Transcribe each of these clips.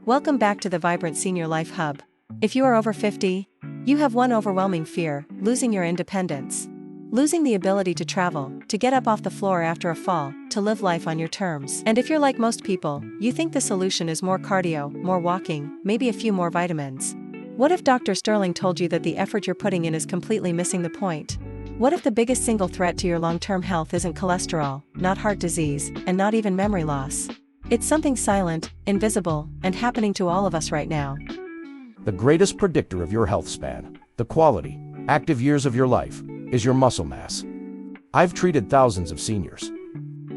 Welcome back to the Vibrant Senior Life Hub. If you are over 50, you have one overwhelming fear: losing your independence. Losing the ability to travel, to get up off the floor after a fall, to live life on your terms. And if you're like most people, you think the solution is more cardio, more walking, maybe a few more vitamins. What if Dr. Sterling told you that the effort you're putting in is completely missing the point? What if the biggest single threat to your long-term health isn't cholesterol, not heart disease, and not even memory loss? It's something silent, invisible, and happening to all of us right now. The greatest predictor of your health span, the quality, active years of your life, is your muscle mass. I've treated thousands of seniors.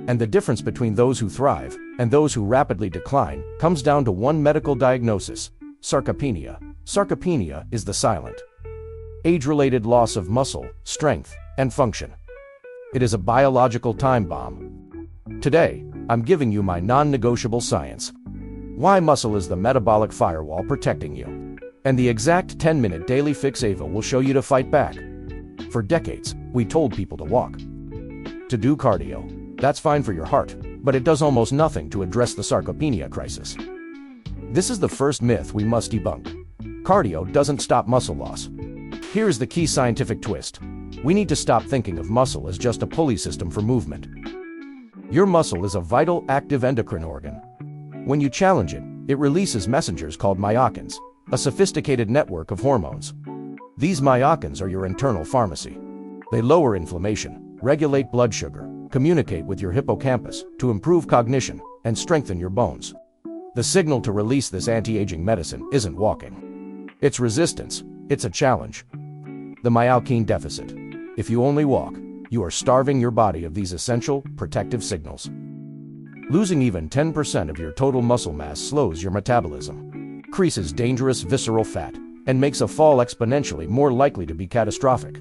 And the difference between those who thrive and those who rapidly decline comes down to one medical diagnosis: sarcopenia. Sarcopenia is the silent, age-related loss of muscle, strength, and function. It is a biological time bomb. Today, I'm giving you my non-negotiable science. Why muscle is the metabolic firewall protecting you. And the exact 10-minute daily fix Ava will show you to fight back. For decades, we told people to walk, to do cardio. That's fine for your heart, but it does almost nothing to address the sarcopenia crisis. This is the first myth we must debunk. Cardio doesn't stop muscle loss. Here's the key scientific twist. We need to stop thinking of muscle as just a pulley system for movement. Your muscle is a vital, active endocrine organ. When you challenge it, it releases messengers called myokines, a sophisticated network of hormones. These myokines are your internal pharmacy. They lower inflammation, regulate blood sugar, communicate with your hippocampus to improve cognition, and strengthen your bones. The signal to release this anti-aging medicine isn't walking. It's resistance. It's a challenge. The myokine deficit. If you only walk, you are starving your body of these essential, protective signals. Losing even 10% of your total muscle mass slows your metabolism, increases dangerous visceral fat, and makes a fall exponentially more likely to be catastrophic.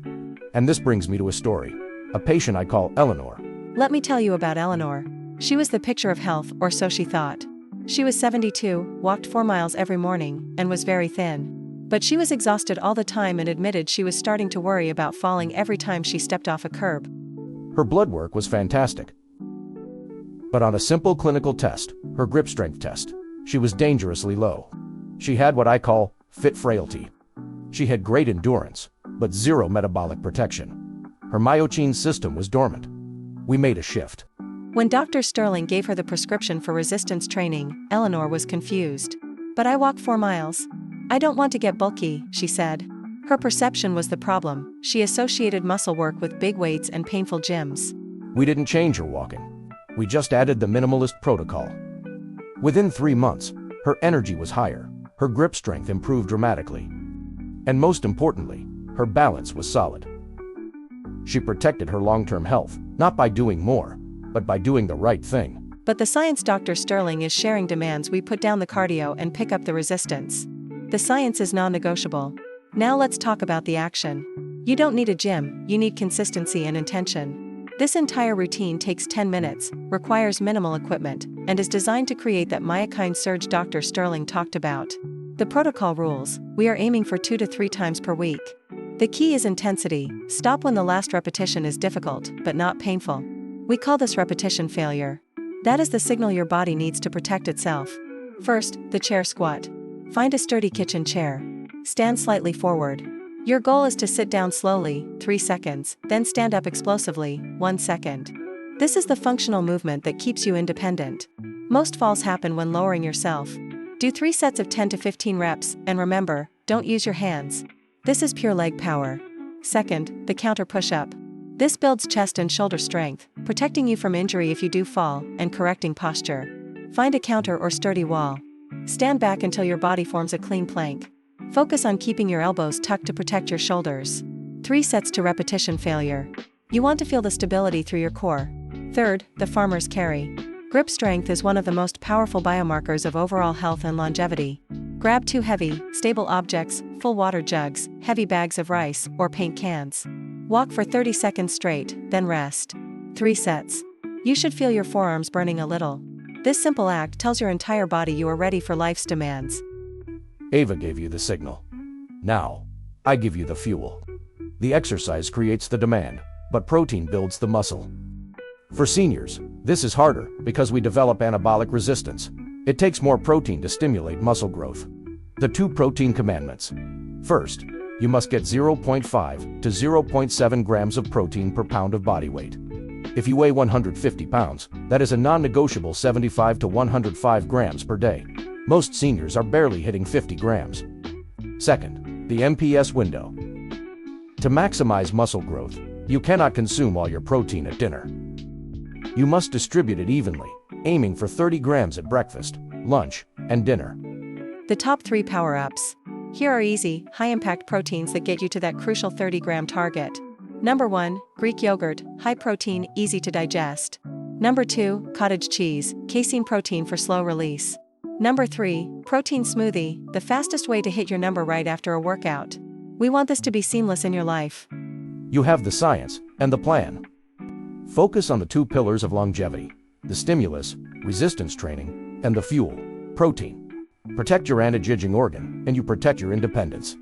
And this brings me to a story. A patient I call Eleanor. Let me tell you about Eleanor. She was the picture of health, or so she thought. She was 72, walked 4 miles every morning, and was very thin. But she was exhausted all the time and admitted she was starting to worry about falling every time she stepped off a curb. Her blood work was fantastic. But on a simple clinical test, her grip strength test, she was dangerously low. She had what I call fit frailty. She had great endurance, but zero metabolic protection. Her myokine system was dormant. We made a shift. When Dr. Sterling gave her the prescription for resistance training, Eleanor was confused. "But I walk 4 miles. I don't want to get bulky," she said. Her perception was the problem. She associated muscle work with big weights and painful gyms. We didn't change her walking. We just added the minimalist protocol. Within 3 months, her energy was higher, her grip strength improved dramatically. And most importantly, her balance was solid. She protected her long-term health, not by doing more, but by doing the right thing. But the science Dr. Sterling is sharing demands we put down the cardio and pick up the resistance. The science is non-negotiable. Now let's talk about the action. You don't need a gym, you need consistency and intention. This entire routine takes 10 minutes, requires minimal equipment, and is designed to create that myokine surge Dr. Sterling talked about. The protocol rules: we are aiming for 2 to 3 times per week. The key is intensity. Stop when the last repetition is difficult, but not painful. We call this repetition failure. That is the signal your body needs to protect itself. First, the chair squat. Find a sturdy kitchen chair. Stand slightly forward. Your goal is to sit down slowly, 3 seconds, then stand up explosively, 1 second. This is the functional movement that keeps you independent. Most falls happen when lowering yourself. Do 3 sets of 10 to 15 reps, and remember, don't use your hands. This is pure leg power. Second, the counter push-up. This builds chest and shoulder strength, protecting you from injury if you do fall, and correcting posture. Find a counter or sturdy wall. Stand back until your body forms a clean plank. Focus on keeping your elbows tucked to protect your shoulders. 3 sets to repetition failure. You want to feel the stability through your core. Third, the farmer's carry. Grip strength is one of the most powerful biomarkers of overall health and longevity. Grab 2 heavy, stable objects, full water jugs, heavy bags of rice, or paint cans. Walk for 30 seconds straight, then rest. 3 sets. You should feel your forearms burning a little. This simple act tells your entire body you are ready for life's demands. Ava gave you the signal. Now, I give you the fuel. The exercise creates the demand, but protein builds the muscle. For seniors, this is harder because we develop anabolic resistance. It takes more protein to stimulate muscle growth. The 2 protein commandments. First, you must get 0.5 to 0.7 grams of protein per pound of body weight. If you weigh 150 pounds, that is a non-negotiable 75 to 105 grams per day. Most seniors are barely hitting 50 grams. Second, the MPS window. To maximize muscle growth, you cannot consume all your protein at dinner. You must distribute it evenly, aiming for 30 grams at breakfast, lunch, and dinner. The top 3 power-ups. Here are easy, high-impact proteins that get you to that crucial 30-gram target. Number 1, Greek yogurt, high protein, easy to digest. Number 2, cottage cheese, casein protein for slow release. Number 3, protein smoothie, the fastest way to hit your number right after a workout. We want this to be seamless in your life. You have the science and the plan. Focus on the 2 pillars of longevity: the stimulus, resistance training, and the fuel, protein. Protect your anti-aging organ, and you protect your independence.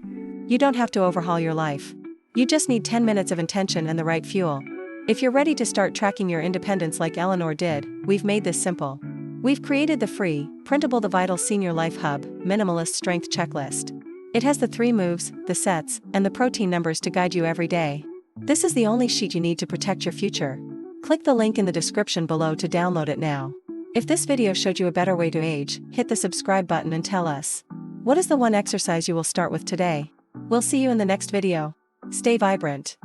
You don't have to overhaul your life. You just need 10 minutes of intention and the right fuel. If you're ready to start tracking your independence like Eleanor did, we've made this simple. We've created the free, printable The Vital Senior Life Hub Minimalist Strength Checklist. It has the 3 moves, the sets, and the protein numbers to guide you every day. This is the only sheet you need to protect your future. Click the link in the description below to download it now. If this video showed you a better way to age, hit the subscribe button and tell us. What is the one exercise you will start with today? We'll see you in the next video. Stay vibrant.